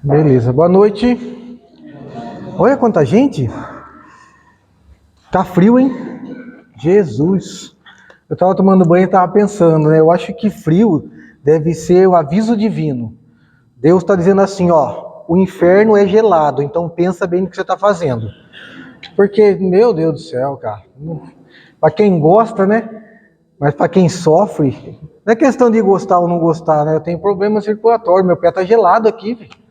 Beleza, boa noite. Olha quanta gente. Tá frio, hein? Jesus. Eu tava tomando banho e tava pensando, né? Eu acho que frio deve ser o aviso divino. Deus está dizendo assim, ó, o inferno é gelado, então pensa bem no que você está fazendo. Porque, meu Deus do céu, cara, para quem gosta, né? Mas para quem sofre, não é questão de gostar ou não gostar, né? Eu tenho problema circulatório, meu pé tá gelado aqui, velho.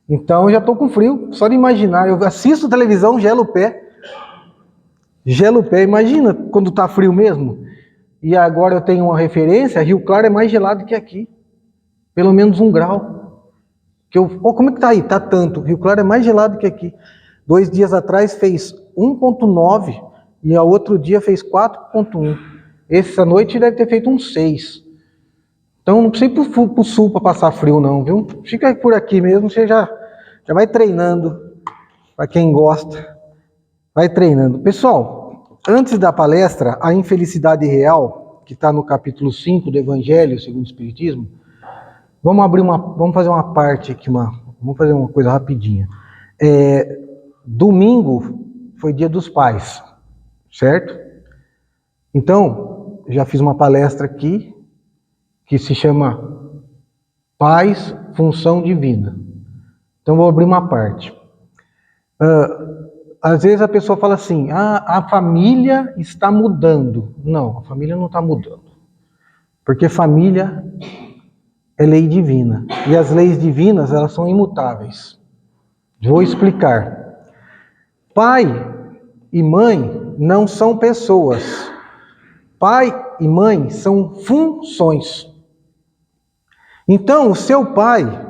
Então eu já tô com frio, só de imaginar. Eu assisto televisão, gelo o pé. Gelo o pé, imagina quando tá frio mesmo. E agora eu tenho uma referência, Rio Claro é mais gelado que aqui. Pelo menos 1 grau. Como é que tá aí? Tá tanto. Rio Claro é mais gelado que aqui. 2 dias atrás fez 1,9 e ao outro dia fez 4,1. Essa noite deve ter feito um 6. Então não precisa ir pro sul para passar frio não, viu? Fica por aqui mesmo, você já vai treinando. Para quem gosta, vai treinando. Pessoal, antes da palestra, a infelicidade real, que está no capítulo 5 do Evangelho segundo o Espiritismo, vamos fazer uma parte aqui, vamos fazer uma coisa rapidinha. Domingo foi Dia dos Pais, certo? Então, já fiz uma palestra aqui que se chama Pais, Função Divina. Então, vou abrir uma parte. Às vezes a pessoa fala assim, a família está mudando. Não, a família não está mudando. Porque família é lei divina. E as leis divinas, elas são imutáveis. Vou explicar. Pai e mãe não são pessoas. Pai e mãe são funções. Então, o seu pai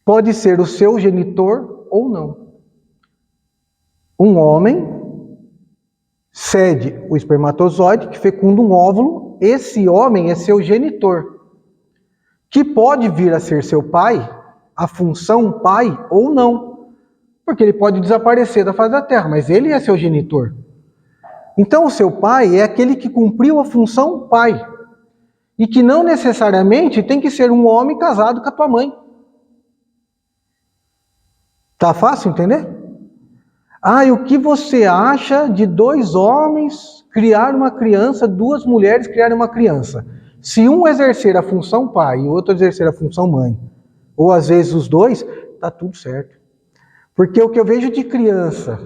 pode ser o seu genitor ou não. Um homem cede o espermatozoide que fecunda um óvulo, esse homem é seu genitor, que pode vir a ser seu pai, a função pai ou não, porque ele pode desaparecer da face da terra, mas ele é seu genitor. Então o seu pai é aquele que cumpriu a função pai, e que não necessariamente tem que ser um homem casado com a tua mãe. Tá fácil entender? E o que você acha de 2 homens criar uma criança, 2 mulheres criarem uma criança? Se um exercer a função pai e o outro exercer a função mãe, ou às vezes os dois, tá tudo certo. Porque o que eu vejo de criança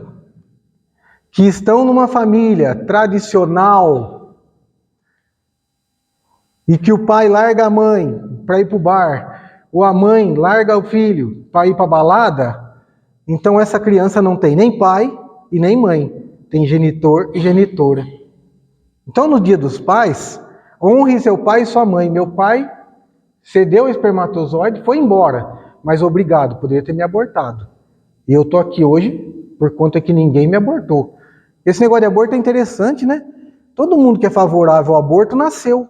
que estão numa família tradicional e que o pai larga a mãe para ir para o bar, ou a mãe larga o filho para ir para a balada, então essa criança não tem nem pai e nem mãe, tem genitor e genitora. Então no Dia dos Pais, honre seu pai e sua mãe. Meu pai cedeu o espermatozoide, foi embora, mas obrigado, poderia ter me abortado. E eu tô aqui hoje por conta que ninguém me abortou. Esse negócio de aborto é interessante, né? Todo mundo que é favorável ao aborto nasceu.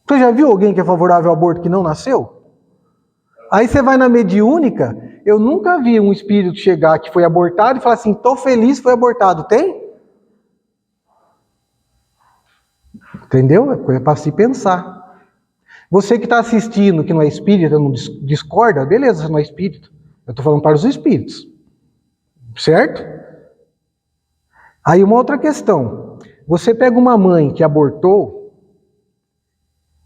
Você já viu alguém que é favorável ao aborto que não nasceu? Aí você vai na mediúnica, eu nunca vi um espírito chegar que foi abortado e falar assim, tô feliz que foi abortado. Tem? Entendeu? É coisa para se pensar. Você que está assistindo, que não é espírita, não discorda, beleza, você não é espírito. Eu estou falando para os espíritos. Certo? Aí uma outra questão. Você pega uma mãe que abortou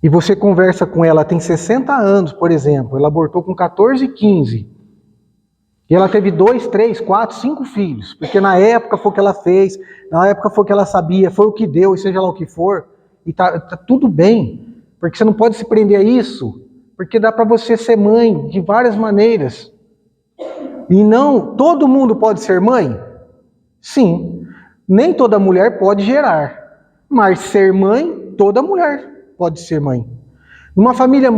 e você conversa com ela, tem 60 anos, por exemplo, ela abortou com 14, 15. E ela teve 2, 3, 4, 5 filhos. Porque na época foi o que ela fez, na época foi o que ela sabia, foi o que deu, e seja lá o que for. E tá tudo bem. Porque você não pode se prender a isso. Porque dá para você ser mãe de várias maneiras. E não, todo mundo pode ser mãe? Sim. Nem toda mulher pode gerar. Mas ser mãe, toda mulher pode ser mãe. Numa família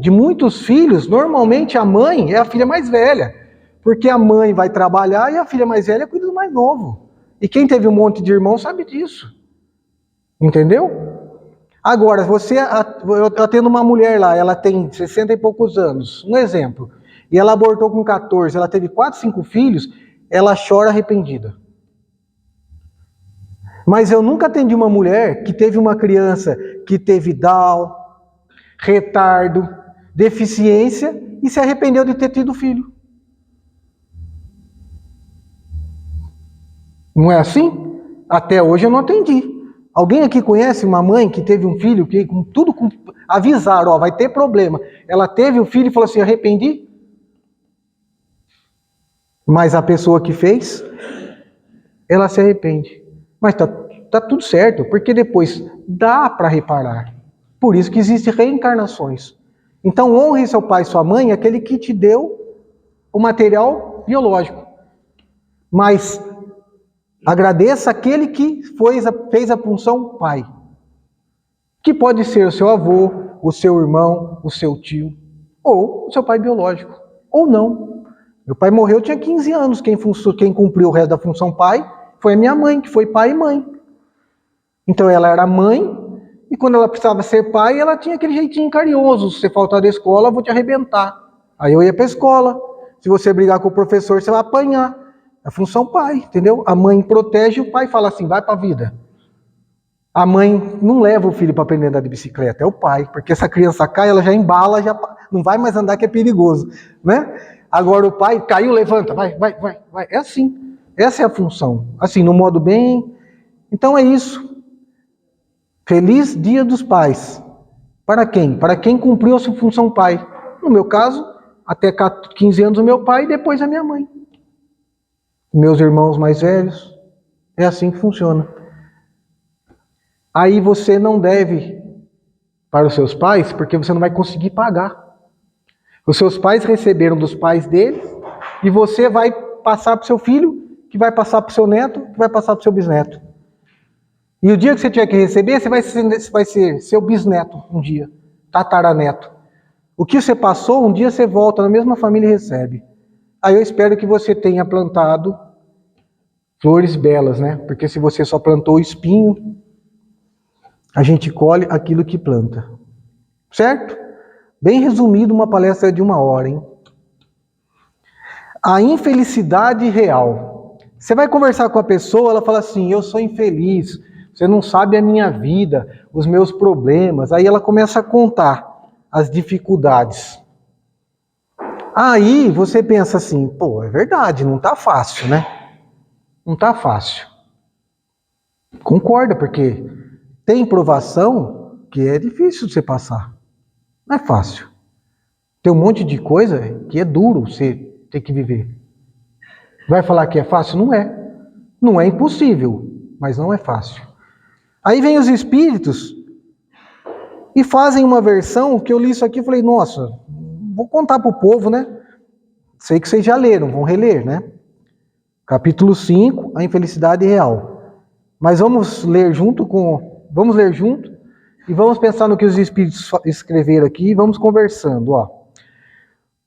de muitos filhos, normalmente a mãe é a filha mais velha. Porque a mãe vai trabalhar e a filha mais velha cuida do mais novo. E quem teve um monte de irmão sabe disso. Entendeu? Agora, eu atendo uma mulher lá, ela tem 60 e poucos anos, um exemplo, e ela abortou com 14, ela teve 4, 5 filhos, ela chora arrependida. Mas eu nunca atendi uma mulher que teve uma criança que teve Down, retardo, deficiência e se arrependeu de ter tido filho. Não é assim? Até hoje eu não atendi. Alguém aqui conhece uma mãe que teve um filho que com tudo avisaram, vai ter problema. Ela teve o filho e falou assim, arrependi? Mas a pessoa que fez, ela se arrepende. Mas tá tudo certo, porque depois dá para reparar. Por isso que existem reencarnações. Então honre seu pai e sua mãe, aquele que te deu o material biológico. Mas agradeça aquele que fez a função pai. Que pode ser o seu avô, o seu irmão, o seu tio, ou o seu pai biológico, ou não. Meu pai morreu, eu tinha 15 anos, quem cumpriu o resto da função pai foi a minha mãe, que foi pai e mãe. Então ela era mãe, e quando ela precisava ser pai, ela tinha aquele jeitinho carinhoso, se você faltar da escola, eu vou te arrebentar. Aí eu ia para a escola, se você brigar com o professor, você vai apanhar. É a função pai, entendeu? A mãe protege, o pai fala assim, vai para a vida. A mãe não leva o filho para aprender a andar de bicicleta, é o pai, porque essa criança cai, ela já embala, já não vai mais andar, que é perigoso, né? Agora o pai caiu, levanta, vai. É assim, essa é a função. Assim, no modo bem. Então é isso. Feliz Dia dos Pais. Para quem? Para quem cumpriu a sua função pai. No meu caso, até 15 anos o meu pai e depois a minha mãe. Meus irmãos mais velhos. É assim que funciona. Aí você não deve para os seus pais, porque você não vai conseguir pagar. Os seus pais receberam dos pais deles, e você vai passar para o seu filho, que vai passar para o seu neto, que vai passar para o seu bisneto. E o dia que você tiver que receber, você vai ser seu bisneto um dia, tataraneto. O que você passou, um dia você volta na mesma família e recebe. Aí eu espero que você tenha plantado flores belas, né? Porque se você só plantou espinho, a gente colhe aquilo que planta. Certo? Bem resumido, uma palestra de 1 hora, hein? A infelicidade real. Você vai conversar com a pessoa, ela fala assim, eu sou infeliz, você não sabe a minha vida, os meus problemas. Aí ela começa a contar as dificuldades. Aí você pensa assim, pô, é verdade, não tá fácil, né? Não tá fácil. Concorda, porque tem provação que é difícil de você passar. Não é fácil. Tem um monte de coisa que é duro você ter que viver. Vai falar que é fácil? Não é. Não é impossível, mas não é fácil. Aí vem os espíritos e fazem uma versão que eu li isso aqui e falei, nossa, vou contar para o povo, né? Sei que vocês já leram, vão reler, né? Capítulo 5, a infelicidade real. Mas vamos ler junto e vamos pensar no que os espíritos escreveram aqui e vamos conversando, ó.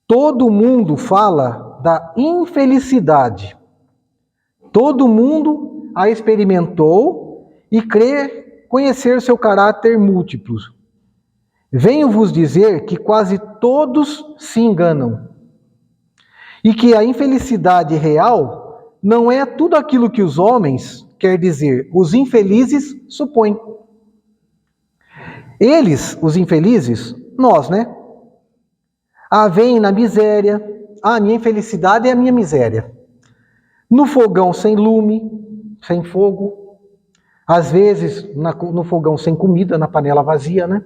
Todo mundo fala da infelicidade. Todo mundo a experimentou e crê conhecer seu caráter múltiplo. Venho vos dizer que quase todos se enganam. E que a infelicidade real não é tudo aquilo que os homens, quer dizer, os infelizes, supõem. Eles, os infelizes, nós, né? Veem na miséria. A minha infelicidade é a minha miséria. No fogão sem lume, sem fogo. Às vezes, no fogão sem comida, na panela vazia, né?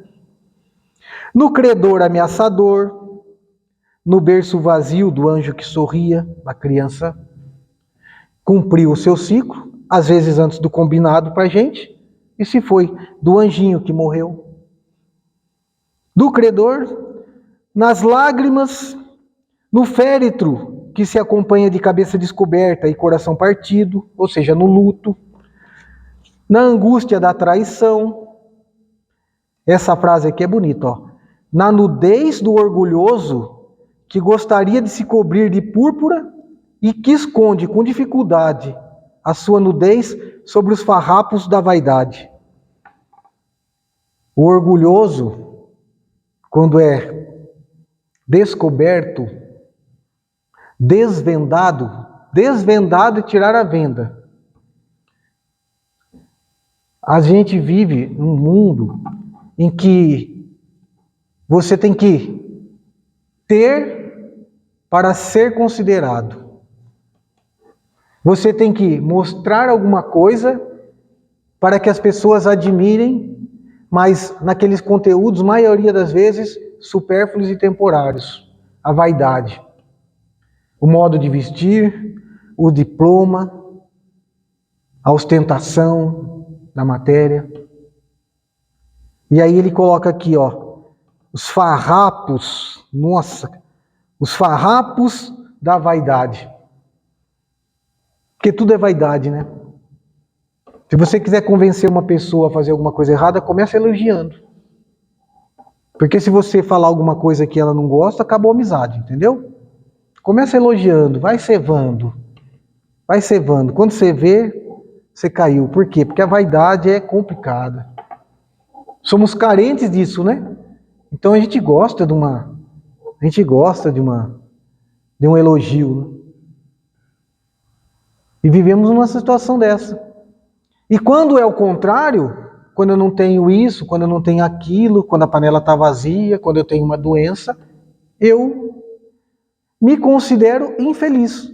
No credor ameaçador. No berço vazio do anjo que sorria, a criança cumpriu o seu ciclo, às vezes antes do combinado para a gente, e se foi do anjinho que morreu. Do credor, nas lágrimas, no féretro que se acompanha de cabeça descoberta e coração partido, ou seja, no luto, na angústia da traição. Essa frase aqui é bonita, ó. Na nudez do orgulhoso que gostaria de se cobrir de púrpura e que esconde com dificuldade a sua nudez sobre os farrapos da vaidade. O orgulhoso, quando é descoberto, desvendado e tirar a venda. A gente vive num mundo em que Você tem que ter para ser considerado. Você tem que mostrar alguma coisa para que as pessoas admirem, mas naqueles conteúdos, maioria das vezes, supérfluos e temporários. A vaidade. O modo de vestir, o diploma, a ostentação da matéria. E aí ele coloca aqui, ó, os farrapos, nossa, os farrapos da vaidade. Porque tudo é vaidade, né? Se você quiser convencer uma pessoa a fazer alguma coisa errada, comece elogiando. Porque se você falar alguma coisa que ela não gosta, acabou a amizade, entendeu? Começa elogiando, vai cevando. Vai cevando. Quando você vê, você caiu. Por quê? Porque a vaidade é complicada. Somos carentes disso, né? Então a gente gosta de um elogio, né? E vivemos numa situação dessa. E quando é o contrário, quando eu não tenho isso, quando eu não tenho aquilo, quando a panela está vazia, quando eu tenho uma doença, eu me considero infeliz.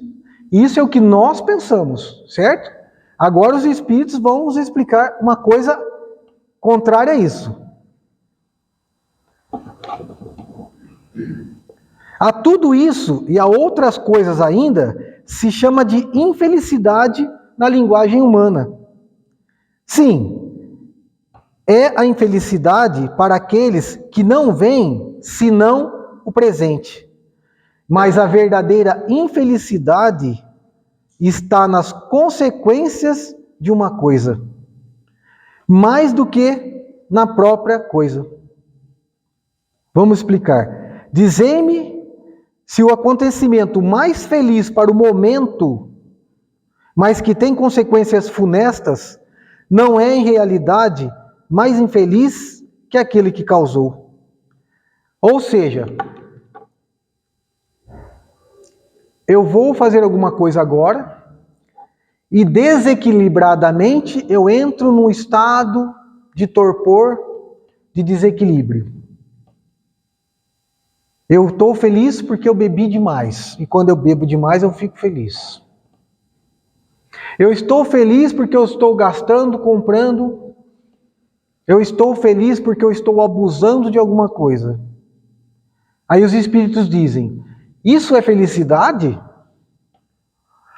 Isso é o que nós pensamos, certo? Agora os espíritos vão nos explicar uma coisa contrária a isso. A tudo isso e a outras coisas ainda se chama de infelicidade na linguagem humana. Sim, é a infelicidade para aqueles que não veem senão o presente. Mas a verdadeira infelicidade está nas consequências de uma coisa, mais do que na própria coisa. Vamos explicar. Dizei-me se o acontecimento mais feliz para o momento, mas que tem consequências funestas, não é em realidade mais infeliz que aquele que causou. Ou seja, eu vou fazer alguma coisa agora e desequilibradamente eu entro num estado de torpor, de desequilíbrio. Eu estou feliz porque eu bebi demais. E quando eu bebo demais, eu fico feliz. Eu estou feliz porque eu estou gastando, comprando. Eu estou feliz porque eu estou abusando de alguma coisa. Aí os espíritos dizem, isso é felicidade?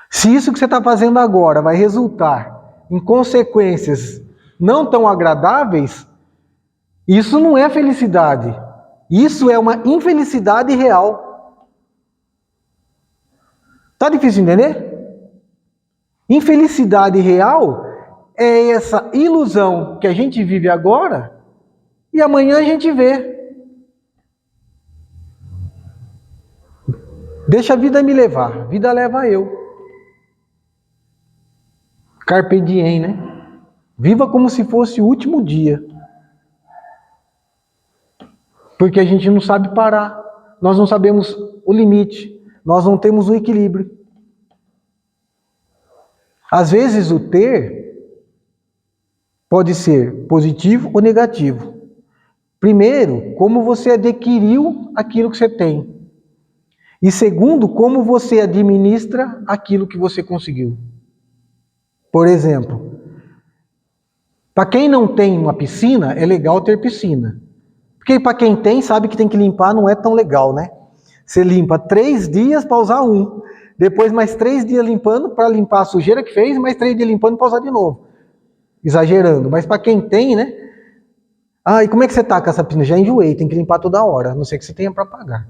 Se isso que você está fazendo agora vai resultar em consequências não tão agradáveis, isso não é felicidade. Isso é uma infelicidade real. Tá difícil de entender? Infelicidade real é essa ilusão que a gente vive agora e amanhã a gente vê. Deixa a vida me levar, a vida leva eu. Carpe diem, né? Viva como se fosse o último dia. Porque a gente não sabe parar. Nós não sabemos o limite. Nós não temos o equilíbrio. Às vezes o ter pode ser positivo ou negativo. Primeiro, como você adquiriu aquilo que você tem. E segundo, como você administra aquilo que você conseguiu. Por exemplo, para quem não tem uma piscina, é legal ter piscina. Porque para quem tem, sabe que tem que limpar, não é tão legal, né? Você limpa 3 dias para usar um. Depois mais 3 dias limpando para limpar a sujeira que fez, mais 3 dias limpando para usar de novo. Exagerando. Mas para quem tem, né? Ah, e como é que você tá com essa piscina? Já enjoei, tem que limpar toda hora, a não ser que você tenha para pagar.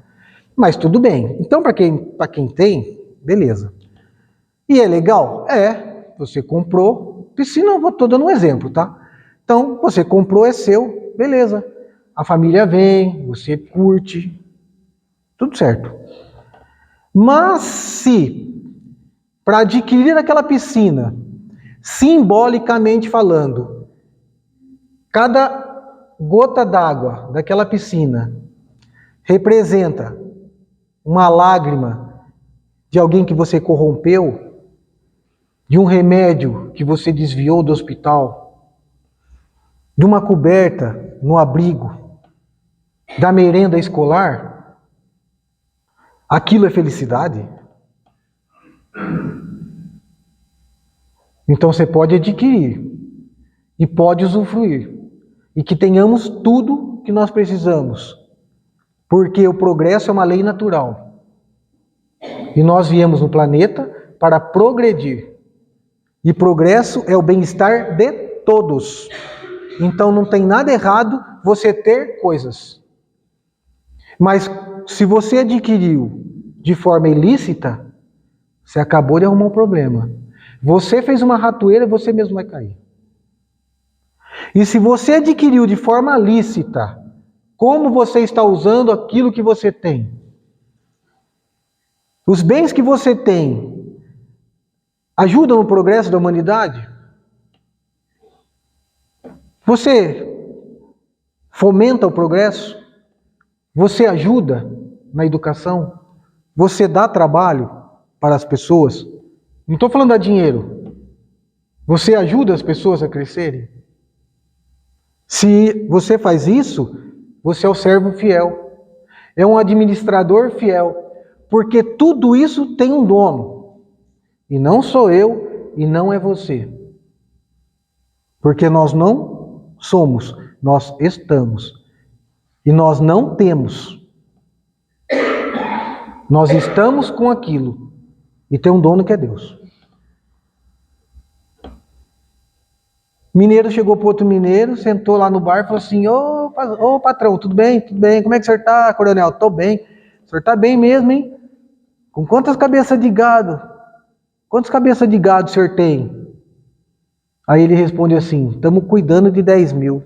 Mas tudo bem. Então, para quem tem, beleza. E é legal? É. Você comprou. Piscina, eu estou dando um exemplo, tá? Então, você comprou, é seu, beleza. A família vem, você curte, tudo certo. Mas se, para adquirir aquela piscina, simbolicamente falando, cada gota d'água daquela piscina representa uma lágrima de alguém que você corrompeu, de um remédio que você desviou do hospital, de uma coberta no abrigo, da merenda escolar, aquilo é felicidade? Então você pode adquirir e pode usufruir. E que tenhamos tudo que nós precisamos. Porque o progresso é uma lei natural. E nós viemos no planeta para progredir. E progresso é o bem-estar de todos. Então não tem nada errado você ter coisas. Mas se você adquiriu de forma ilícita, você acabou de arrumar um problema. Você fez uma ratoeira, você mesmo vai cair. E se você adquiriu de forma lícita, como você está usando aquilo que você tem? Os bens que você tem ajudam no progresso da humanidade? Você fomenta o progresso? Você ajuda na educação? Você dá trabalho para as pessoas? Não estou falando de dinheiro. Você ajuda as pessoas a crescerem? Se você faz isso, você é o servo fiel. É um administrador fiel. Porque tudo isso tem um dono. E não sou eu e não é você. Porque nós não somos, nós estamos. E nós não temos. Nós estamos com aquilo. E tem um dono que é Deus. Mineiro chegou para outro mineiro, sentou lá no bar e falou assim: ô patrão, tudo bem? Tudo bem? Como é que o senhor está, coronel? Tô bem. O senhor está bem mesmo, hein? Com quantas cabeças de gado? Quantas cabeças de gado o senhor tem? Aí ele responde assim: estamos cuidando de 10 mil.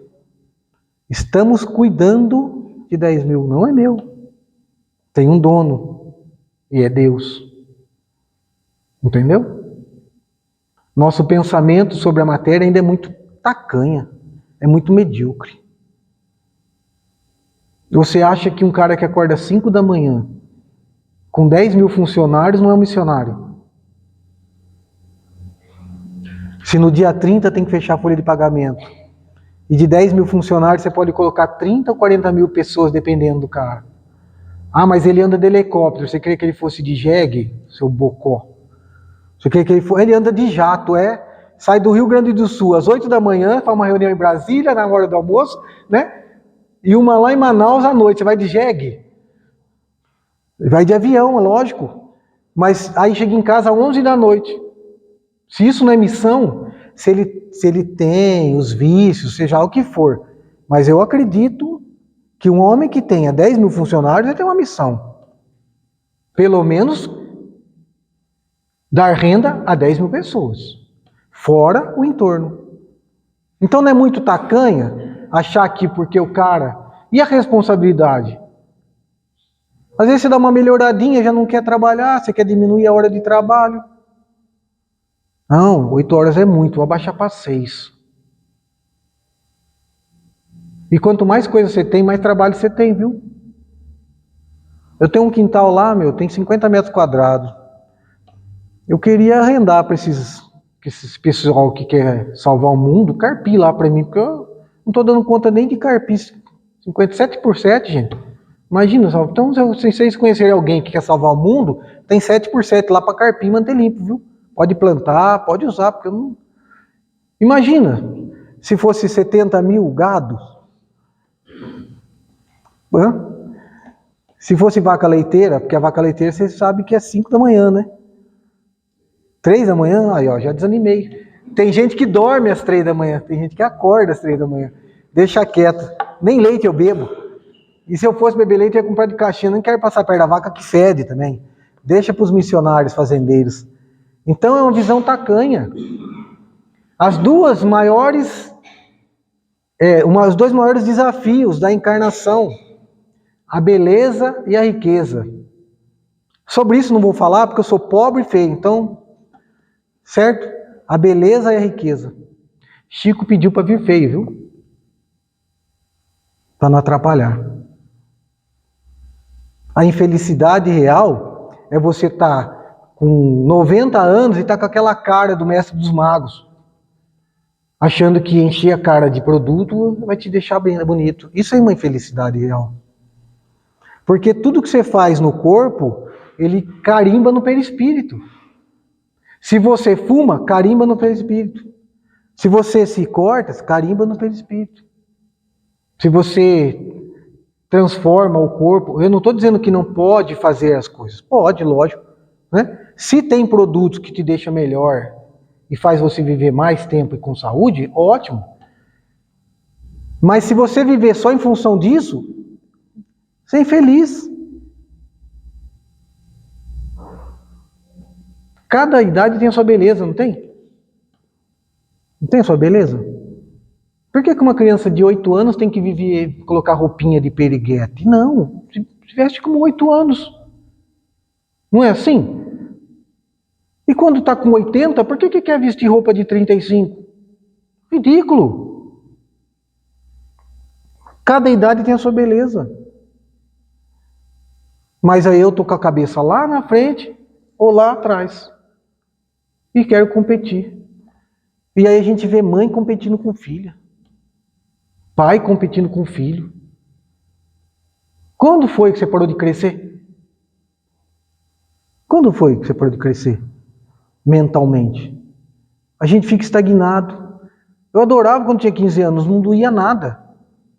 Estamos cuidando de 10 mil. Não é meu. Tem um dono. E é Deus. Entendeu? Nosso pensamento sobre a matéria ainda é muito tacanha. É muito medíocre. Você acha que um cara que acorda às 5 da manhã, com 10 mil funcionários, não é um missionário? Se no dia 30 tem que fechar a folha de pagamento, e de 10 mil funcionários você pode colocar 30 ou 40 mil pessoas dependendo do cara. Ah, mas ele anda de helicóptero, você queria que ele fosse de jegue, seu bocó? Você queria que ele fosse... Ele anda de jato, sai do Rio Grande do Sul às 8 da manhã, faz uma reunião em Brasília na hora do almoço, né? E uma lá em Manaus à noite. Você vai de jegue? Vai de avião, é lógico. Mas aí chega em casa às 11 da noite. Se isso não é missão, se ele tem os vícios, seja o que for. Mas eu acredito que um homem que tenha 10 mil funcionários, ele tem uma missão. Pelo menos dar renda a 10 mil pessoas. Fora o entorno. Então não é muito tacanha achar que porque o cara... E a responsabilidade? Às vezes você dá uma melhoradinha, já não quer trabalhar, você quer diminuir a hora de trabalho. Não, 8 horas é muito, vou abaixar para 6. E quanto mais coisa você tem, mais trabalho você tem, viu? Eu tenho um quintal lá, tem 50 metros quadrados. Eu queria arrendar para esses pessoal que quer salvar o mundo, carpir lá para mim, porque eu não estou dando conta nem de carpir 57 por 7, gente. Imagina, então se vocês conhecerem alguém que quer salvar o mundo, tem 7 por 7 lá para carpir e manter limpo, viu? Pode plantar, pode usar, porque eu não... Imagina, se fosse 70 mil gados. Se fosse vaca leiteira, porque a vaca leiteira você sabe que é 5 da manhã, né? 3 da manhã, aí ó, já desanimei. Tem gente que dorme às 3 da manhã, tem gente que acorda às 3 da manhã. Deixa quieto. Nem leite eu bebo. E se eu fosse beber leite, eu ia comprar de caixinha. Não quero passar perto da vaca que fede também. Deixa para os missionários fazendeiros. Então é uma visão tacanha. Os dois maiores desafios da encarnação: a beleza e a riqueza. Sobre isso não vou falar, porque eu sou pobre e feio, então, certo? A beleza e a riqueza. Chico pediu para vir feio, viu? Para não atrapalhar. A infelicidade real é você estar com 90 anos e estar com aquela cara do mestre dos magos, achando que encher a cara de produto vai te deixar bem bonito. Isso é uma infelicidade real. Porque tudo que você faz no corpo, ele carimba no perispírito. Se você fuma, carimba no perispírito. Se você se corta, carimba no perispírito. Se você transforma o corpo, eu não estou dizendo que não pode fazer as coisas. Pode, lógico. Né? Se tem produtos que te deixam melhor e faz você viver mais tempo e com saúde, ótimo. Mas se você viver só em função disso, você é infeliz. Cada idade tem a sua beleza, não tem? Não tem a sua beleza? Por que uma criança de 8 anos tem que viver, colocar roupinha de periguete? Não, se veste como 8 anos. Não é assim? E quando está com 80, por que quer vestir roupa de 35? Ridículo. Cada idade tem a sua beleza. Mas aí eu estou com a cabeça lá na frente ou lá atrás. E quero competir. E aí a gente vê mãe competindo com filha. Pai competindo com filho. Quando foi que você parou de crescer? Quando foi que você parou de crescer? Mentalmente. A gente fica estagnado. Eu adorava quando tinha 15 anos, não doía nada.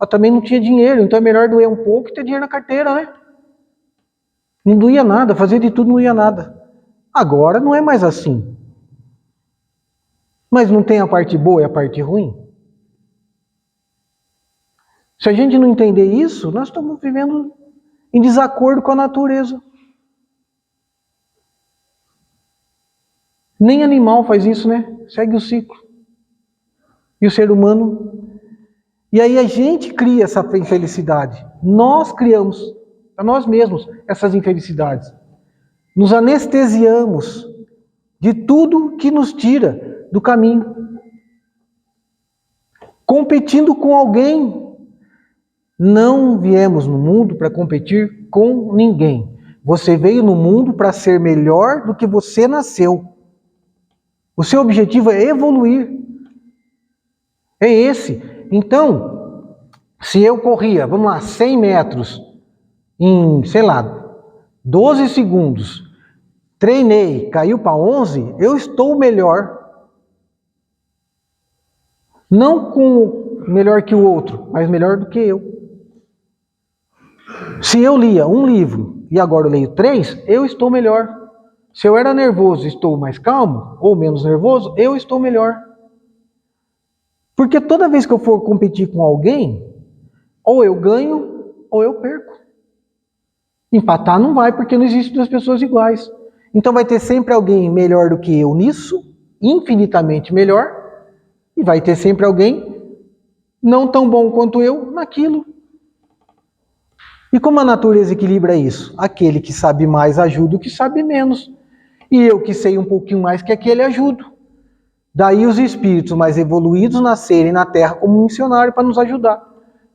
Eu também não tinha dinheiro, então é melhor doer um pouco e ter dinheiro na carteira, né? Não doía nada, fazia de tudo, não ia nada. Agora não é mais assim. Mas não tem a parte boa e a parte ruim? Se a gente não entender isso, nós estamos vivendo em desacordo com a natureza. Nem animal faz isso, né? Segue o ciclo. E o ser humano. E aí a gente cria essa infelicidade. Nós criamos, a nós mesmos, essas infelicidades. Nos anestesiamos de tudo que nos tira do caminho. Competindo com alguém. Não viemos no mundo para competir com ninguém. Você veio no mundo para ser melhor do que você nasceu. O seu objetivo é evoluir. É esse. Então, se eu corria, vamos lá, 100 metros em, sei lá, 12 segundos, treinei, caiu para 11, eu estou melhor. Não com melhor que o outro, mas melhor do que eu. Se eu lia um livro e agora eu leio 3, eu estou melhor. Se eu era nervoso e estou mais calmo, ou menos nervoso, eu estou melhor. Porque toda vez que eu for competir com alguém, ou eu ganho, ou eu perco. Empatar não vai, porque não existe duas pessoas iguais. Então vai ter sempre alguém melhor do que eu nisso, infinitamente melhor, e vai ter sempre alguém não tão bom quanto eu naquilo. E como a natureza equilibra isso? Aquele que sabe mais ajuda o que sabe menos. E eu que sei um pouquinho mais que aquele ajudo. Daí os espíritos mais evoluídos nascerem na Terra como missionários para nos ajudar.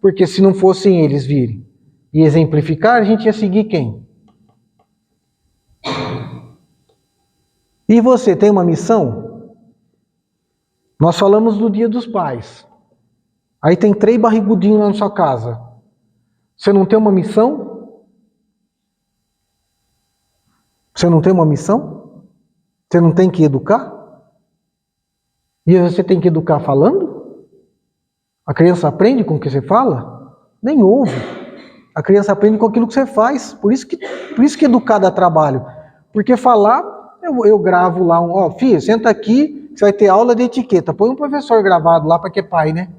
Porque se não fossem eles virem e exemplificar, a gente ia seguir quem? E você tem uma missão? Nós falamos do Dia dos Pais. Aí tem 3 barrigudinhos na sua casa. Você não tem uma missão? Você não tem uma missão? Você não tem que educar? E você tem que educar falando? A criança aprende com o que você fala? Nem ouve. A criança aprende com aquilo que você faz. Por isso que educar dá trabalho. Porque falar, eu gravo lá filho, senta aqui, você vai ter aula de etiqueta. Põe um professor gravado lá para que é pai, né?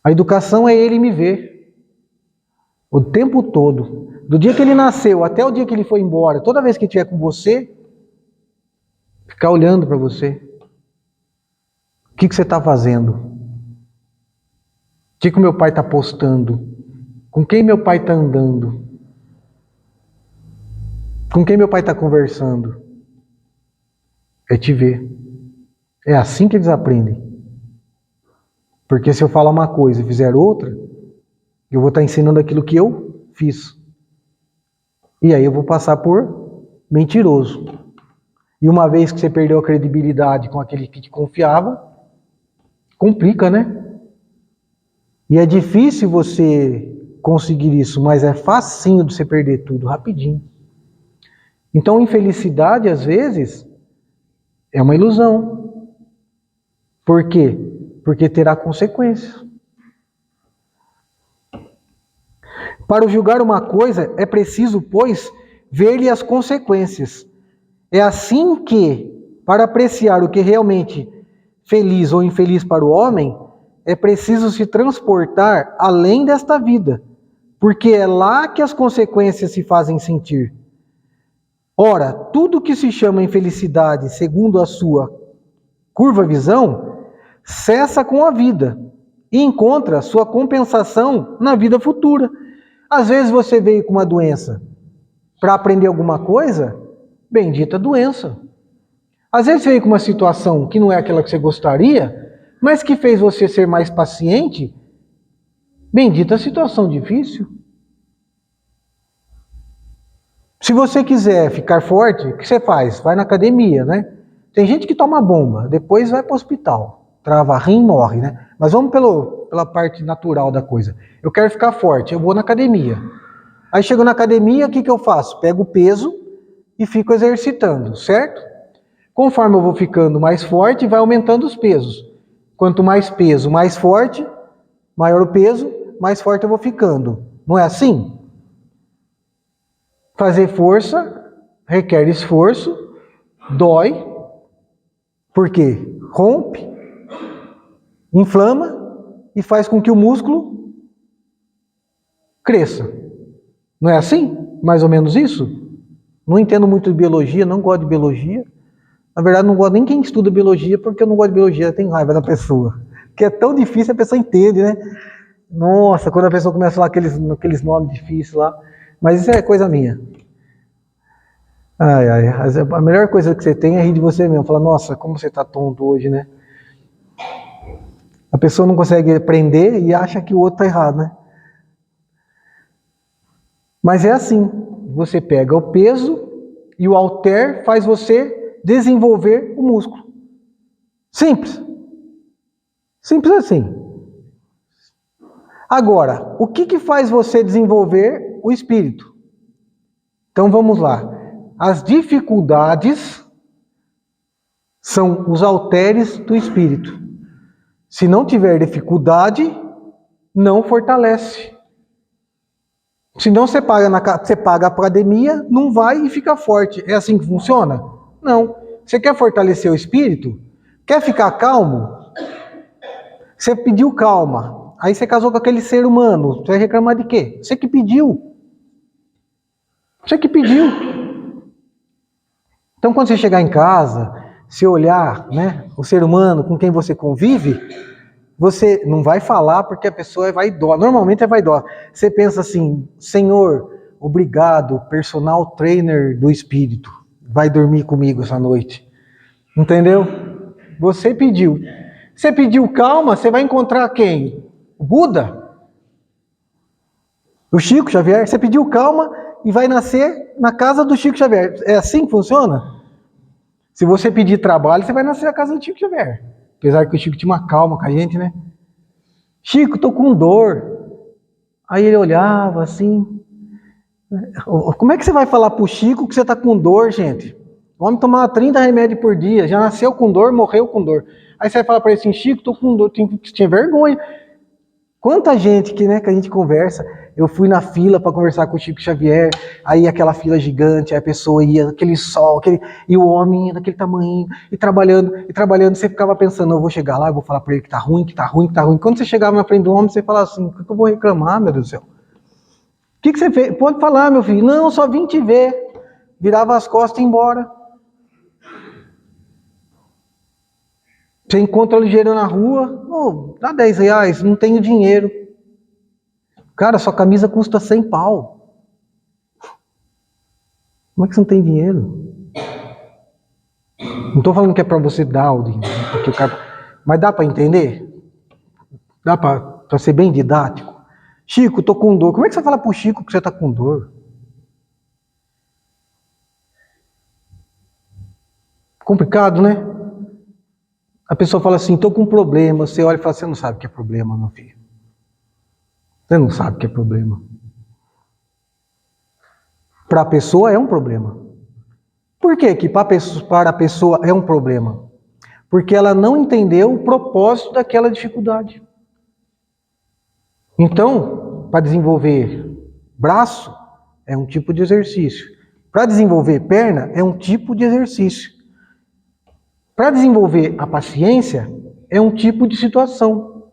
A educação é ele me ver. O tempo todo. Do dia que ele nasceu até o dia que ele foi embora. Toda vez que estiver com você, ficar olhando para você. O que você está fazendo? O que o meu pai está postando? Com quem meu pai está andando? Com quem meu pai está conversando? É te ver. É assim que eles aprendem. Porque se eu falar uma coisa e fizer outra, eu vou estar ensinando aquilo que eu fiz. E aí eu vou passar por mentiroso. E uma vez que você perdeu a credibilidade com aquele que te confiava, complica, né? E é difícil você conseguir isso, mas é facinho de você perder tudo rapidinho. Então, infelicidade, às vezes, é uma ilusão. Por quê? Porque terá consequências. Para julgar uma coisa, é preciso, pois, ver-lhe as consequências. É assim que, para apreciar o que é realmente feliz ou infeliz para o homem, é preciso se transportar além desta vida, porque é lá que as consequências se fazem sentir. Ora, tudo que se chama infelicidade, segundo a sua curva visão, cessa com a vida e encontra sua compensação na vida futura. Às vezes você veio com uma doença para aprender alguma coisa, bendita doença. Às vezes você veio com uma situação que não é aquela que você gostaria, mas que fez você ser mais paciente, bendita situação difícil. Se você quiser ficar forte, o que você faz? Vai na academia, né? Tem gente que toma bomba, depois vai para o hospital, trava rim e morre, né? Mas vamos pela parte natural da coisa. Eu quero ficar forte, eu vou na academia. Aí chego na academia, o que eu faço? Pego o peso e fico exercitando, certo? Conforme eu vou ficando mais forte, vai aumentando os pesos. Quanto mais peso, mais forte, maior o peso, mais forte eu vou ficando. Não é assim? Fazer força requer esforço, dói, porque rompe, inflama e faz com que o músculo cresça. Não é assim? Mais ou menos isso? Não entendo muito de biologia, não gosto de biologia. Na verdade, não gosto nem quem estuda biologia, porque eu não gosto de biologia, eu tenho raiva da pessoa. Porque é tão difícil, a pessoa entende, né? Nossa, quando a pessoa começa a falar aqueles nomes difíceis lá. Mas isso é coisa minha. Ai, ai, a melhor coisa que você tem é rir de você mesmo. Falar, nossa, como você tá tonto hoje, né? A pessoa não consegue aprender e acha que o outro tá errado, né? Mas é assim, você pega o peso e o halter faz você desenvolver o músculo. Simples. Simples assim. Agora, o que faz você desenvolver o espírito? Então vamos lá. As dificuldades são os halteres do espírito. Se não tiver dificuldade, não fortalece. Senão você paga a academia, não vai e fica forte. É assim que funciona? Não. Você quer fortalecer o espírito? Quer ficar calmo? Você pediu calma. Aí você casou com aquele ser humano. Você vai reclamar de quê? Você que pediu. Você que pediu. Então quando você chegar em casa, se olhar, né, o ser humano com quem você convive, você não vai falar porque a pessoa é vaidosa. Normalmente é vaidosa. Você pensa assim, Senhor, obrigado, personal trainer do espírito. Vai dormir comigo essa noite. Entendeu? Você pediu. Você pediu calma, você vai encontrar quem? O Buda? O Chico Xavier? Você pediu calma e vai nascer na casa do Chico Xavier. É assim que funciona? Se você pedir trabalho, você vai nascer na casa do Chico Xavier. Apesar que o Chico tinha uma calma com a gente, né? Chico, tô com dor. Aí ele olhava assim. Como é que você vai falar pro Chico que você tá com dor, gente? O homem tomava 30 remédios por dia, já nasceu com dor, morreu com dor. Aí você vai falar para ele assim, Chico, tô com dor, tinha vergonha. Quanta gente que a gente conversa, eu fui na fila para conversar com o Chico Xavier, aí aquela fila gigante, aí a pessoa ia, aquele sol, e o homem ia daquele tamanho, e trabalhando, você ficava pensando, eu vou chegar lá, eu vou falar para ele que tá ruim, que tá ruim, que tá ruim. Quando você chegava na frente do homem, você falava assim, o que eu vou reclamar, meu Deus do céu? O que você fez? Pode falar, meu filho. Não, só vim te ver. Virava as costas e ia embora. Você encontra ligeiro na rua, dá 10 reais, não tenho dinheiro. Cara, sua camisa custa 100 pau. Como é que você não tem dinheiro? Não estou falando que é para você dar o dinheiro, porque o cara... mas dá para entender? Dá para ser bem didático? Chico, tô com dor. Como é que você fala pro Chico que você tá com dor? Complicado, né? A pessoa fala assim, tô com um problema. Você olha e fala, você não sabe o que é problema, meu filho. Você não sabe o que é problema. Para a pessoa é um problema. Por que para a pessoa é um problema? Porque ela não entendeu o propósito daquela dificuldade. Então, para desenvolver braço, é um tipo de exercício. Para desenvolver perna, é um tipo de exercício. Para desenvolver a paciência, é um tipo de situação.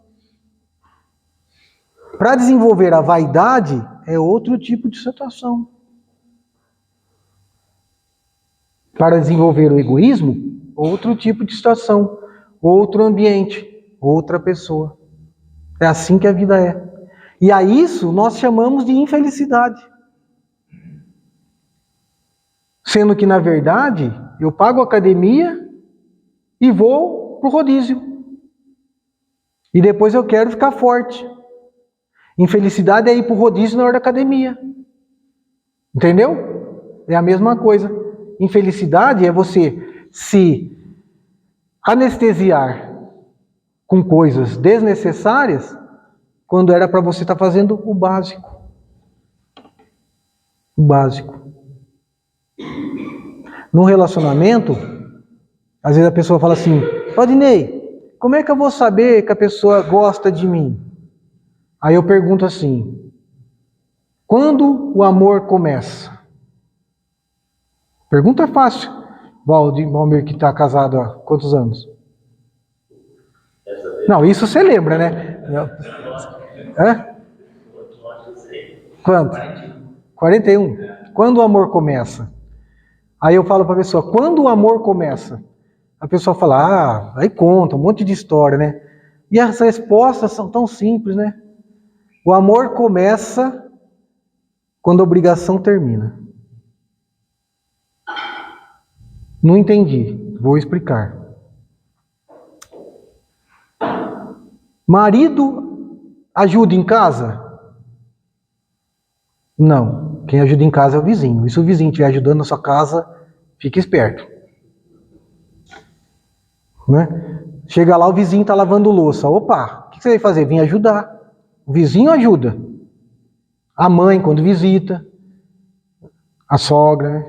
Para desenvolver a vaidade, é outro tipo de situação. Para desenvolver o egoísmo, outro tipo de situação, outro ambiente, outra pessoa. É assim que a vida é. E a isso nós chamamos de infelicidade. Sendo que, na verdade, eu pago a academia e vou pro rodízio. E depois eu quero ficar forte. Infelicidade é ir pro rodízio na hora da academia. Entendeu? É a mesma coisa. Infelicidade é você se anestesiar com coisas desnecessárias quando era para você estar fazendo o básico. O básico. No relacionamento, às vezes a pessoa fala assim: Valdinei, como é que eu vou saber que a pessoa gosta de mim? Aí eu pergunto assim: quando o amor começa? Pergunta fácil. Valmir, que está casado há quantos anos? Não, isso você lembra, né? Hã? Quanto? 41. Quando o amor começa? Aí eu falo para a pessoa: quando o amor começa? A pessoa fala: aí conta um monte de história, né? E as respostas são tão simples, né? O amor começa quando a obrigação termina. Não entendi, vou explicar. Marido ajuda em casa? Não. Quem ajuda em casa é o vizinho. E se o vizinho estiver ajudando na sua casa, fique esperto. Né? Chega lá, o vizinho está lavando louça. Opa, o que você vai fazer? Vem ajudar. O vizinho ajuda. A mãe, quando visita. A sogra,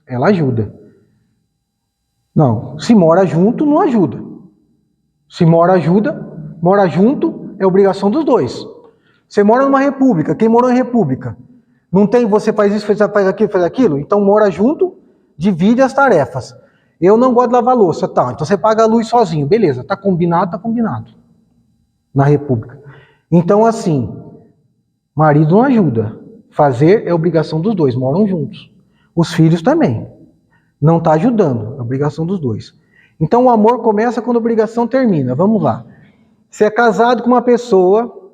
ela ajuda. Não, se mora junto, não ajuda. Se mora junto, é obrigação dos dois. Você mora numa república, quem morou em república? Não tem, você faz isso, faz aquilo, faz aquilo? Então mora junto, divide as tarefas. Eu não gosto de lavar louça, tá, então você paga a luz sozinho, beleza, tá combinado, na república. Então assim, marido não ajuda, fazer é obrigação dos dois, moram juntos. Os filhos também, não está ajudando, é obrigação dos dois. Então o amor começa quando a obrigação termina, vamos lá. Você é casado com uma pessoa,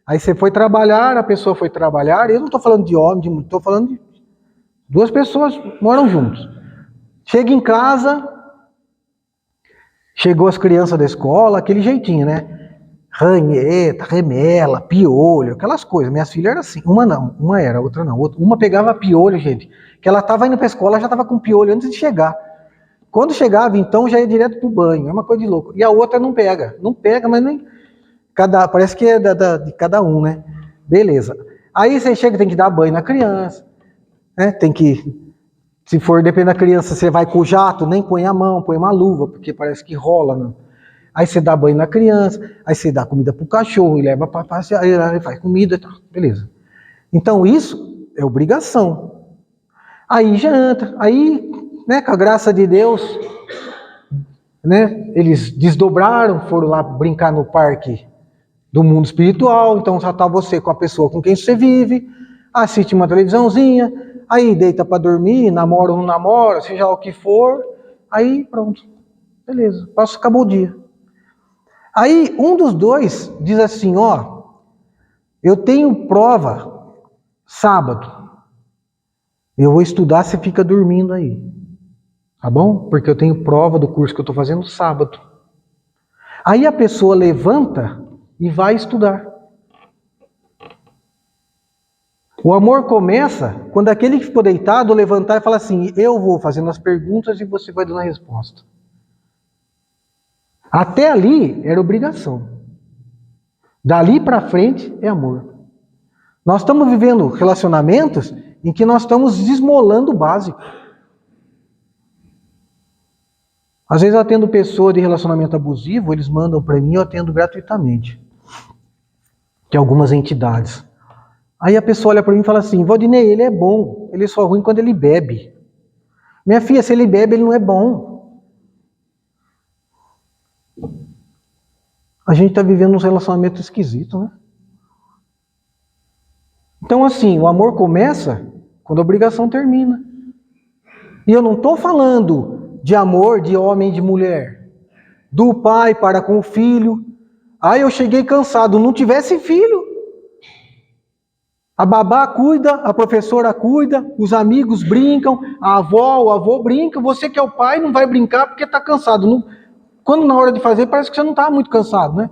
aí você foi trabalhar, a pessoa foi trabalhar, eu não estou falando de homem, estou falando de duas pessoas moram juntos. Chega em casa, chegou as crianças da escola, aquele jeitinho, né? Ranheta, remela, piolho, aquelas coisas. Minhas filhas eram assim. Uma não, uma era, outra não. Uma pegava piolho, gente, que ela estava indo para a escola, já estava com piolho antes de chegar. Quando chegava, então, já ia direto pro banho. É uma coisa de louco. E a outra não pega. Não pega, mas nem... parece que é de cada um, né? Beleza. Aí você chega, tem que dar banho na criança, né? Tem que... Se for, depende da criança, você vai com o jato, nem põe a mão, põe uma luva, porque parece que rola, né? Aí você dá banho na criança, aí você dá comida pro cachorro e leva para passear, aí faz comida e tal, beleza. Então isso é obrigação. Aí janta, aí, né, com a graça de Deus, né, eles desdobraram, foram lá brincar no parque do mundo espiritual, então já tá você com a pessoa com quem você vive, assiste uma televisãozinha, aí deita para dormir, namora ou não namora, seja lá o que for, aí pronto, beleza, acabou o dia. Aí um dos dois diz assim, ó, eu tenho prova sábado, eu vou estudar, você fica dormindo aí, tá bom? Porque eu tenho prova do curso que eu estou fazendo sábado. Aí a pessoa levanta e vai estudar. O amor começa quando aquele que ficou deitado levantar e falar assim, eu vou fazendo as perguntas e você vai dando a resposta. Até ali era obrigação. Dali para frente é amor. Nós estamos vivendo relacionamentos em que nós estamos desmolando o básico. Às vezes eu atendo pessoa de relacionamento abusivo, eles mandam para mim, eu atendo gratuitamente. De algumas entidades. Aí a pessoa olha para mim e fala assim, Valdinei, ele é bom, ele é só ruim quando ele bebe. Minha filha, se ele bebe, ele não é bom. A gente está vivendo um relacionamento esquisito, né? Então assim, o amor começa quando a obrigação termina. E eu não estou falando de amor de homem e de mulher. Do pai para com o filho. Aí eu cheguei cansado, não tivesse filho. A babá cuida, a professora cuida, os amigos brincam, a avó, o avô brinca, você que é o pai não vai brincar porque está cansado. Não... Quando na hora de fazer parece que você não está muito cansado, né?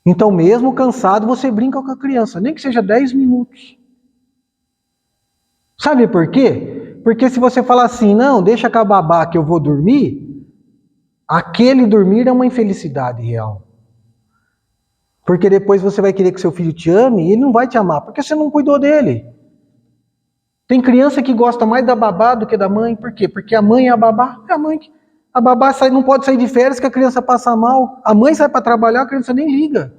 Então mesmo cansado você brinca com a criança, nem que seja 10 minutos. Sabe por quê? Porque se você falar assim, não, deixa com a babá que eu vou dormir, aquele dormir é uma infelicidade real. Porque depois você vai querer que seu filho te ame e ele não vai te amar, porque você não cuidou dele. Tem criança que gosta mais da babá do que da mãe, por quê? Porque a mãe é a babá, é a mãe. A babá não pode sair de férias que a criança passa mal. A mãe sai para trabalhar, a criança nem liga.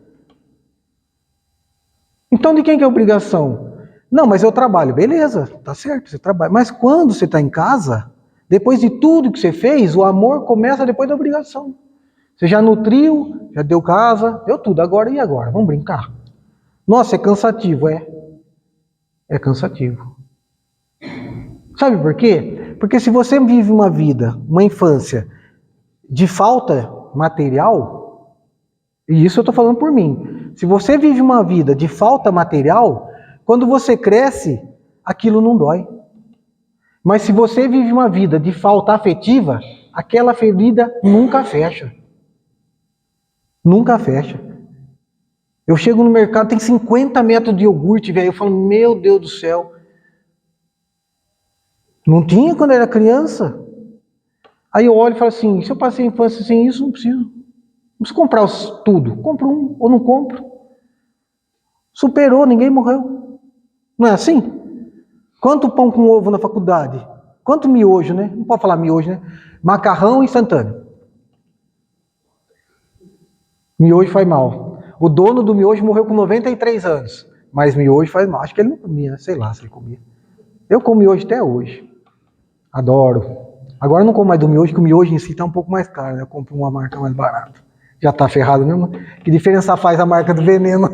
Então de quem que é a obrigação? Não, mas eu trabalho. Beleza, tá certo, você trabalha. Mas quando você está em casa, depois de tudo que você fez, o amor começa depois da obrigação. Você já nutriu, já deu casa, deu tudo. Agora e agora? Vamos brincar. Nossa, é cansativo, é. É cansativo. Sabe por quê? Porque se você vive uma vida, uma infância de falta material, e isso eu estou falando por mim, se você vive uma vida de falta material, quando você cresce, aquilo não dói. Mas se você vive uma vida de falta afetiva, aquela ferida nunca fecha. Nunca fecha. Eu chego no mercado, tem 50 metros de iogurte, velho. Eu falo, meu Deus do céu. Não tinha quando eu era criança. Aí eu olho e falo assim, se eu passei a infância sem isso, não preciso. Não preciso comprar tudo. Compro um ou não compro. Superou, ninguém morreu. Não é assim? Quanto pão com ovo na faculdade? Quanto miojo, né? Não pode falar miojo, né? Macarrão instantâneo. Miojo faz mal. O dono do miojo morreu com 93 anos. Mas miojo faz mal. Acho que ele não comia, né? Sei lá se ele comia. Eu como miojo até hoje. Adoro. Agora eu não como mais do miojo, que o miojo em si está um pouco mais caro, né? Eu compro uma marca mais barata. Já está ferrado mesmo? Que diferença faz a marca do veneno?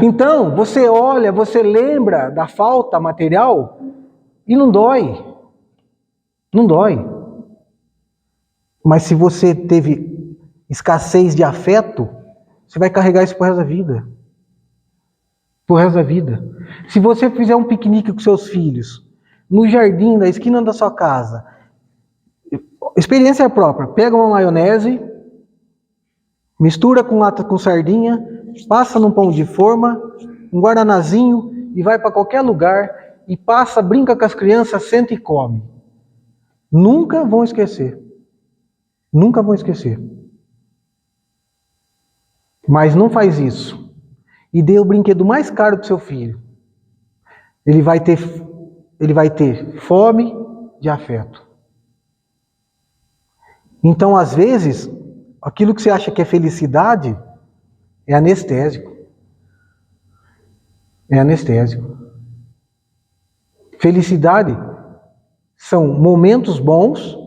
Então, você olha, você lembra da falta material e não dói. Não dói. Mas se você teve escassez de afeto, você vai carregar isso pro resto da vida. Pro resto da vida. Se você fizer um piquenique com seus filhos, no jardim da esquina da sua casa, experiência própria, pega uma maionese, mistura com lata com sardinha, passa num pão de forma, um guardanazinho e vai para qualquer lugar e passa, brinca com as crianças, senta e come. Nunca vão esquecer. Nunca vão esquecer. Mas não faz isso. E dê o brinquedo mais caro para o seu filho. Ele vai ter fome de afeto. Então, às vezes, aquilo que você acha que é felicidade é anestésico. É anestésico. Felicidade são momentos bons,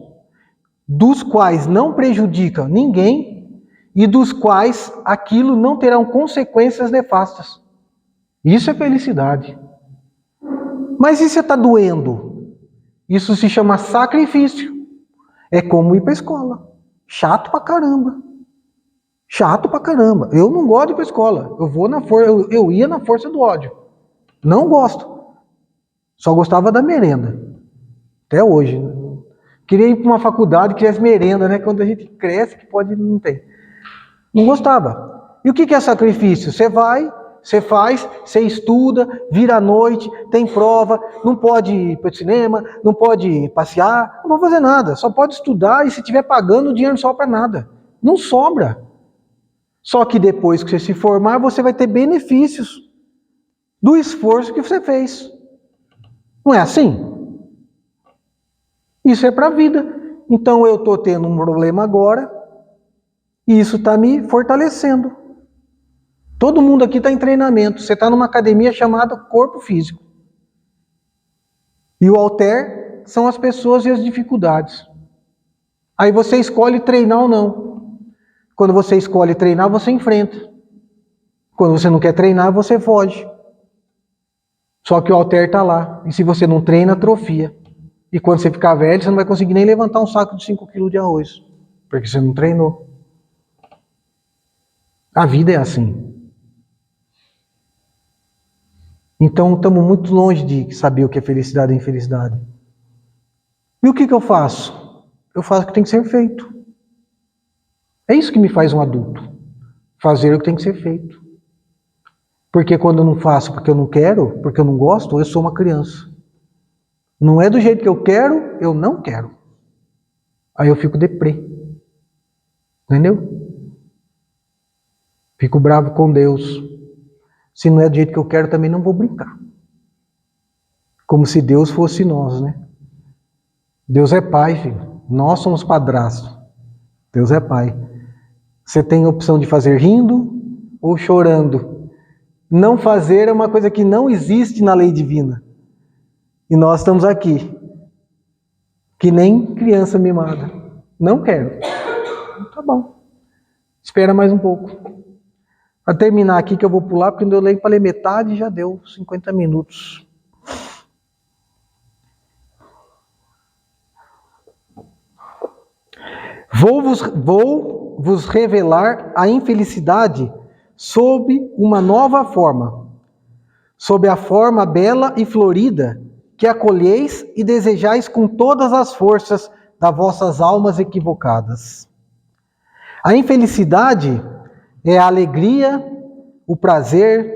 dos quais não prejudicam ninguém e dos quais aquilo não terão consequências nefastas. Isso é felicidade. Mas e se está doendo? Isso se chama sacrifício. É como ir para a escola. Chato pra caramba. Chato pra caramba. Eu não gosto de ir para a escola. Eu ia na força do ódio. Não gosto. Só gostava da merenda. Até hoje. Queria ir para uma faculdade que tivesse merenda, né? Quando a gente cresce, que pode não ter. Não gostava. E o que é sacrifício? Você vai, você faz, você estuda, vira à noite, tem prova, não pode ir para o cinema, não pode passear, não pode fazer nada. Só pode estudar e se estiver pagando, o dinheiro não sobra nada. Não sobra. Só que depois que você se formar, você vai ter benefícios do esforço que você fez. Não é assim? Isso é para a vida. Então eu estou tendo um problema agora e isso está me fortalecendo. Todo mundo aqui está em treinamento. Você está numa academia chamada Corpo Físico. E o halter são as pessoas e as dificuldades. Aí você escolhe treinar ou não. Quando você escolhe treinar, você enfrenta. Quando você não quer treinar, você foge. Só que o halter está lá. E se você não treina, atrofia. E quando você ficar velho, você não vai conseguir nem levantar um saco de 5 quilos de arroz. Porque você não treinou. A vida é assim. Então estamos muito longe de saber o que é felicidade e infelicidade. E o que eu faço? Eu faço o que tem que ser feito. É isso que me faz um adulto. Fazer o que tem que ser feito. Porque quando eu não faço porque eu não quero, porque eu não gosto, eu sou uma criança. Não é do jeito que eu quero, eu não quero. Aí eu fico deprê. Entendeu? Fico bravo com Deus. Se não é do jeito que eu quero, também não vou brincar. Como se Deus fosse nós, né? Deus é pai, filho. Nós somos padrastos. Deus é pai. Você tem a opção de fazer rindo ou chorando. Não fazer é uma coisa que não existe na lei divina. E nós estamos aqui. Que nem criança mimada. Não quero. Tá bom. Espera mais um pouco. Para terminar aqui que eu vou pular, porque quando eu leio para ler metade já deu 50 minutos. Vou vos revelar a infelicidade sob uma nova forma, sob a forma bela e florida que acolheis e desejais com todas as forças das vossas almas equivocadas. A infelicidade é a alegria, o prazer,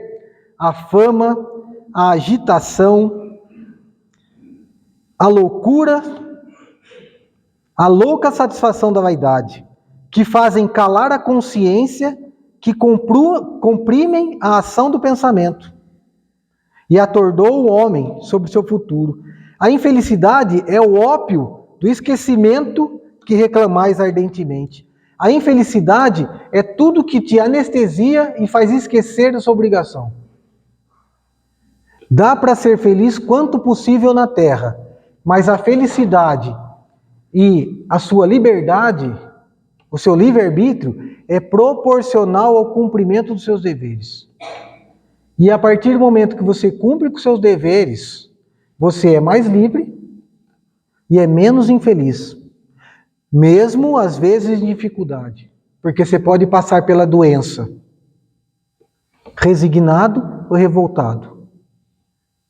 a fama, a agitação, a loucura, a louca satisfação da vaidade, que fazem calar a consciência, que comprimem a ação do pensamento e atordou o homem sobre seu futuro. A infelicidade é o ópio do esquecimento que reclamais ardentemente. A infelicidade é tudo que te anestesia e faz esquecer da sua obrigação. Dá para ser feliz quanto possível na terra, mas a felicidade e a sua liberdade, o seu livre-arbítrio, é proporcional ao cumprimento dos seus deveres. E a partir do momento que você cumpre com seus deveres, você é mais livre e é menos infeliz. Mesmo às vezes em dificuldade. Porque você pode passar pela doença resignado ou revoltado.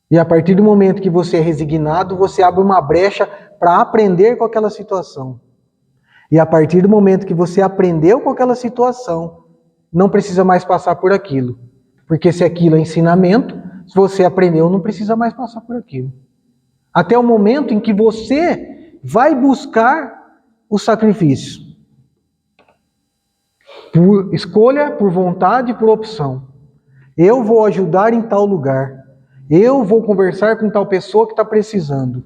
E a partir do momento que você é resignado, você abre uma brecha para aprender com aquela situação. E a partir do momento que você aprendeu com aquela situação, não precisa mais passar por aquilo. Porque se aquilo é ensinamento, se você aprendeu, não precisa mais passar por aquilo. Até o momento em que você vai buscar o sacrifício. Por escolha, por vontade, por opção. Eu vou ajudar em tal lugar. Eu vou conversar com tal pessoa que está precisando.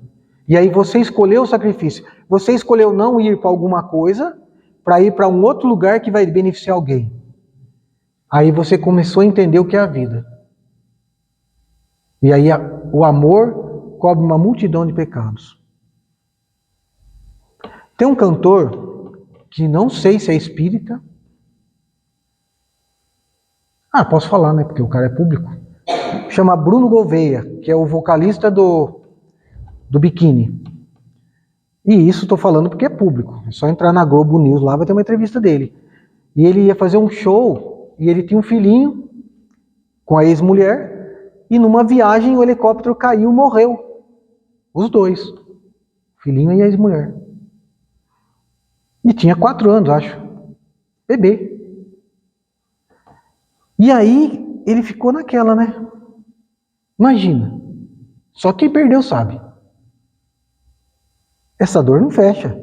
E aí você escolheu o sacrifício. Você escolheu não ir para alguma coisa, para ir para um outro lugar que vai beneficiar alguém. Aí você começou a entender o que é a vida. E aí o amor cobre uma multidão de pecados. Tem um cantor, que não sei se é espírita. Posso falar, né? Porque o cara é público. Chama Bruno Gouveia, que é o vocalista do Biquíni. E isso estou falando porque é público. É só entrar na Globo News lá, vai ter uma entrevista dele. E ele ia fazer um show, e ele tinha um filhinho com a ex-mulher, e numa viagem o helicóptero caiu e morreu. Os dois. O filhinho e a ex-mulher. E tinha 4 anos, acho. Bebê. E aí, ele ficou naquela, né? Imagina. Só quem perdeu sabe. Essa dor não fecha.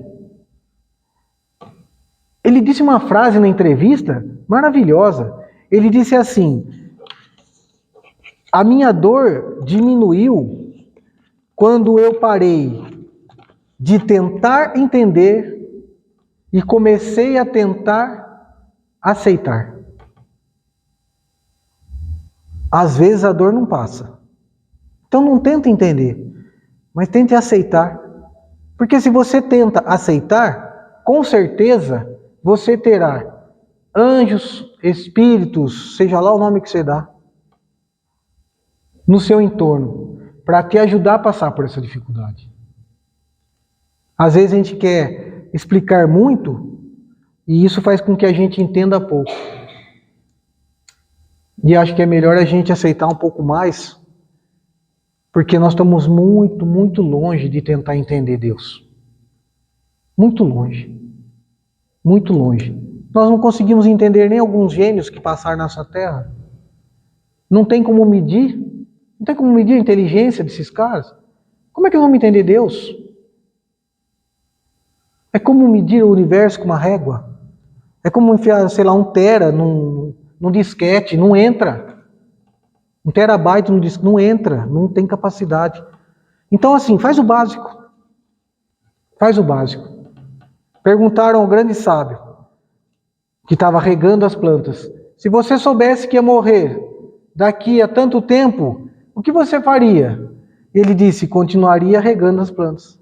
Ele disse uma frase na entrevista maravilhosa. Ele disse assim: a minha dor diminuiu quando eu parei de tentar entender e comecei a tentar aceitar. Às vezes a dor não passa. Então não tenta entender, mas tente aceitar. Porque se você tenta aceitar, com certeza você terá anjos, espíritos, seja lá o nome que você dá, no seu entorno, para te ajudar a passar por essa dificuldade. Às vezes a gente quer explicar muito, e isso faz com que a gente entenda pouco. E acho que é melhor a gente aceitar um pouco mais, porque nós estamos muito, muito longe de tentar entender Deus. Muito longe. Muito longe. Nós não conseguimos entender nem alguns gênios que passaram nessa terra. Não tem como medir. Não tem como medir a inteligência desses caras. Como é que vamos entender Deus? É como medir o universo com uma régua. É como enfiar, sei lá, 1 tera num disquete. Não entra. 1 terabyte num disquete. Não entra. Não tem capacidade. Então, assim, faz o básico. Faz o básico. Perguntaram ao grande sábio, que estava regando as plantas: se você soubesse que ia morrer daqui a tanto tempo, o que você faria? Ele disse: continuaria regando as plantas.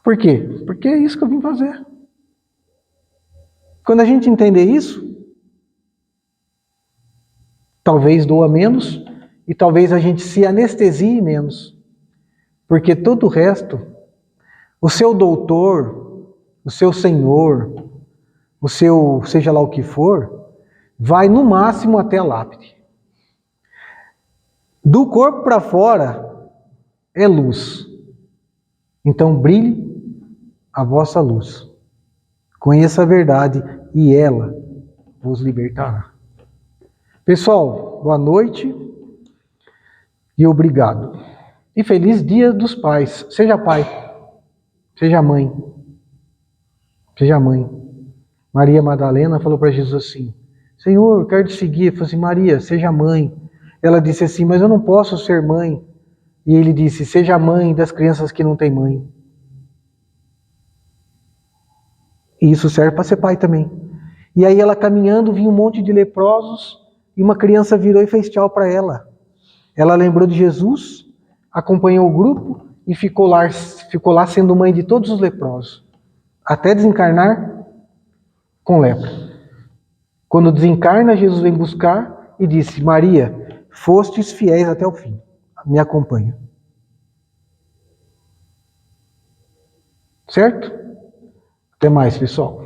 Por quê? Porque é isso que eu vim fazer. Quando a gente entender isso, talvez doa menos e talvez a gente se anestesie menos. Porque todo o resto, o seu doutor, o seu senhor, o seu seja lá o que for, vai no máximo até a lápide. Do corpo para fora é luz. Então brilhe a vossa luz. Conheça a verdade e ela vos libertará. Pessoal, boa noite e obrigado. E feliz Dia dos Pais. Seja pai, seja mãe. Seja mãe. Maria Madalena falou para Jesus assim: Senhor, eu quero te seguir. Ele falou assim: Maria, seja mãe. Ela disse assim: mas eu não posso ser mãe. E ele disse: seja mãe das crianças que não têm mãe. E isso serve para ser pai também. E aí ela caminhando, vinha um monte de leprosos e uma criança virou e fez tchau para ela. Ela lembrou de Jesus, acompanhou o grupo e ficou lá sendo mãe de todos os leprosos. Até desencarnar com lepra. Quando desencarna, Jesus vem buscar e disse: Maria, fostes fiéis até o fim. Me acompanha. Certo? Até mais, pessoal.